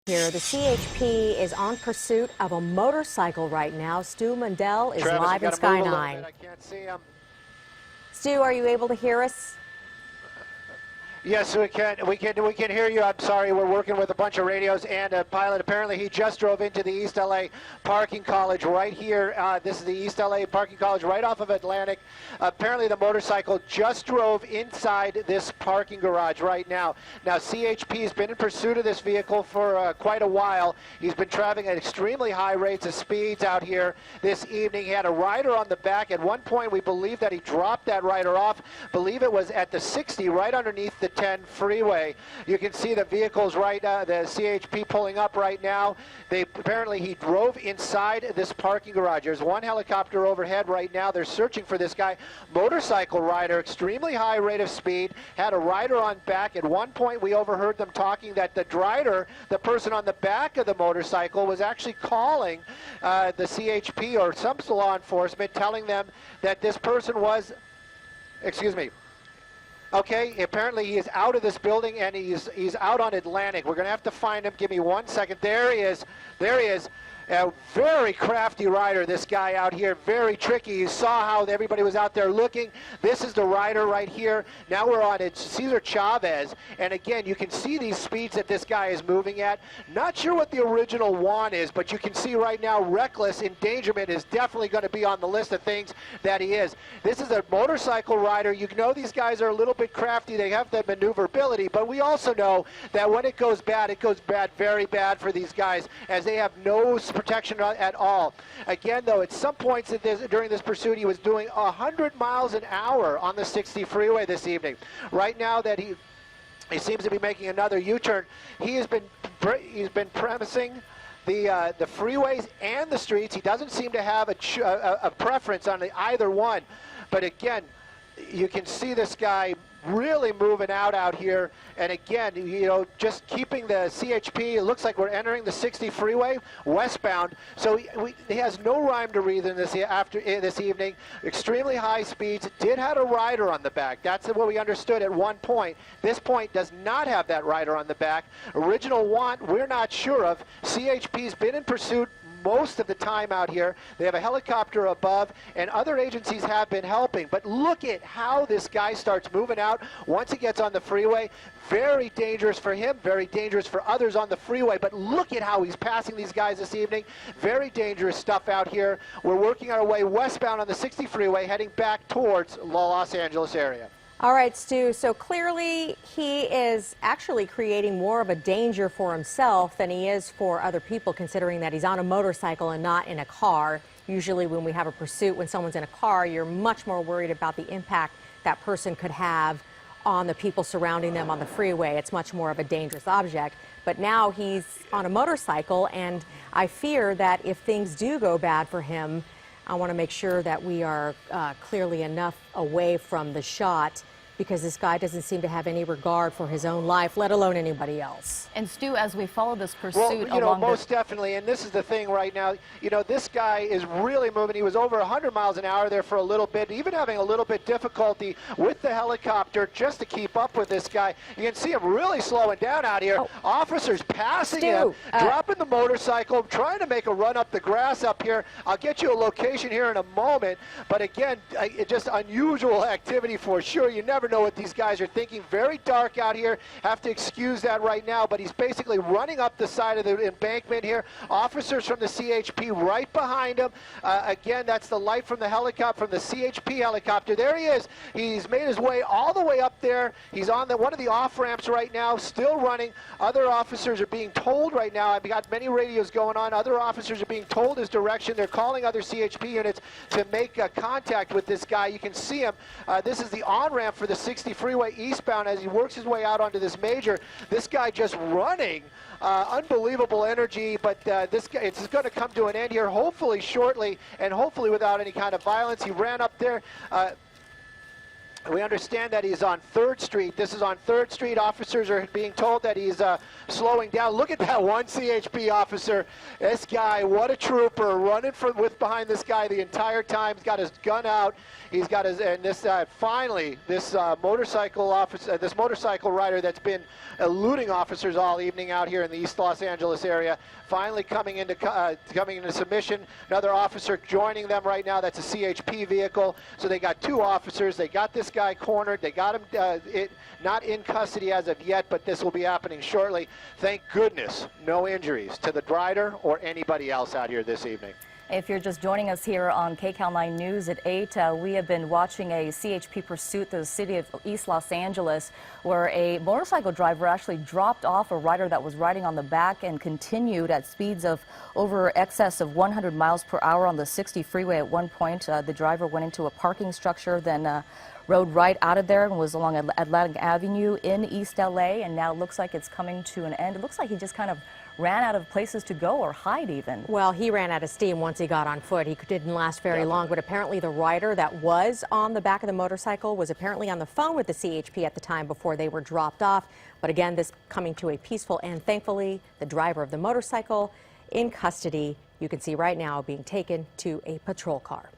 Here, the CHP is on pursuit of a motorcycle right now. Stu Mundell is live in Sky 9. I can't see him. Stu, are you able to hear us? Yes, we can hear you. I'm sorry, we're working with a bunch of radios and a pilot. Apparently, he just drove into the East LA Parking College right here. This is the East LA Parking College right off of Atlantic. Apparently, the motorcycle just drove inside this parking garage right now. Now, CHP has been in pursuit of this vehicle for quite a while. He's been traveling at extremely high rates of speeds out here this evening. He had a rider on the back. At one point, we believe that he dropped that rider off. Believe it was at the 60, right underneath the 10 freeway. You can see the vehicles right the CHP pulling up right now. Apparently he drove inside this parking garage. There's one helicopter overhead right now. They're searching for this guy. Motorcycle rider, extremely high rate of speed, had a rider on back. At one point we overheard them talking that the rider, the person on the back of the motorcycle, was actually calling the CHP or some law enforcement, telling them that this person was, excuse me, okay, apparently he is out of this building and he's out on Atlantic. We're going to have to find him. Give me 1 second. There he is. There he is. A very crafty rider, this guy out here. Very tricky. You saw how everybody was out there looking. This is the rider right here. Now we're on it. Cesar Chavez. And again, you can see these speeds that this guy is moving at. Not sure what the original one is, but you can see right now reckless endangerment is definitely going to be on the list of things that he is. This is a motorcycle rider. You know these guys are a little bit crafty. They have the maneuverability, but we also know that when it goes bad very bad for these guys, as they have no protection at all. Again, though, at some points during this pursuit, he was doing 100 miles an hour on the 60 freeway this evening. Right now that he seems to be making another U-turn, he's been premising the freeways and the streets. He doesn't seem to have a preference on either one. But again, you can see this guy really moving out here, and again, you know, just keeping the CHP. It looks like we're entering the 60 freeway westbound, so he has no rhyme to reason this evening. Extremely high speeds. Did have a rider on the back. That's what we understood at one point. This point does not have that rider on the back. Original one, we're not sure of. CHP's been in pursuit most of the time out here. They have a helicopter above, and other agencies have been helping. But look at how this guy starts moving out once he gets on the freeway. Very dangerous for him, very dangerous for others on the freeway. But look at how he's passing these guys this evening. Very dangerous stuff out here. We're working our way westbound on the 60 freeway, heading back towards the Los Angeles area. All right, Stu, so clearly he is actually creating more of a danger for himself than he is for other people, considering that he's on a motorcycle and not in a car. Usually when we have a pursuit, when someone's in a car, you're much more worried about the impact that person could have on the people surrounding them on the freeway. It's much more of a dangerous object. But now he's on a motorcycle, and I fear that if things do go bad for him, I want to make sure that we are clearly enough away from the shot, because this guy doesn't seem to have any regard for his own life, let alone anybody else. And Stu, as we follow this pursuit, well, you know, most definitely, and this is the thing right now, you know, this guy is really moving. He was over 100 miles an hour there for a little bit, even having a little bit difficulty with the helicopter just to keep up with this guy. You can see him really slowing down out here. Officers passing him, dropping the motorcycle, trying to make a run up the grass up here. I'll get you a location here in a moment, but again, just unusual activity for sure. You never know what these guys are thinking. Very dark out here. Have to excuse that right now, but he's basically running up the side of the embankment here. Officers from the CHP right behind him. Again, that's the light from the helicopter, from the CHP helicopter. There he is. He's made his way all the way up there. He's on one of the off-ramps right now, still running. Other officers are being told right now. I've got many radios going on. Other officers are being told his direction. They're calling other CHP units to make contact with this guy. You can see him. This is the on-ramp for the 60 freeway eastbound as he works his way out onto this major. This guy just running. Unbelievable energy, but this guy, it's going to come to an end here, hopefully shortly, and hopefully without any kind of violence. He ran up there. We understand that he's on 3rd Street. This is on 3rd Street. Officers are being told that he's slowing down. Look at that one CHP officer. This guy, what a trooper, running behind this guy the entire time. He's got his gun out. He's got his, and this finally, this motorcycle officer, this motorcycle rider that's been eluding officers all evening out here in the East Los Angeles area, finally coming into submission. Another officer joining them right now. That's a CHP vehicle. So they got 2 officers. They got this guy cornered. They got him not in custody as of yet, but this will be happening shortly. Thank goodness, no injuries to the rider or anybody else out here this evening. If you're just joining us here on KCAL 9 News at 8, we have been watching a CHP pursuit through the city of East Los Angeles, where a motorcycle driver actually dropped off a rider that was riding on the back and continued at speeds of over excess of 100 miles per hour on the 60 freeway. At one point, the driver went into a parking structure, then rode right out of there and was along Atlantic Avenue in East LA, and now it looks like it's coming to an end. It looks like he just kind of ran out of places to go or hide even. Well, he ran out of steam once he got on foot. He didn't last very long, but apparently the rider that was on the back of the motorcycle was apparently on the phone with the CHP at the time before they were dropped off. But again, this coming to a peaceful end. Thankfully, the driver of the motorcycle in custody, you can see right now, being taken to a patrol car.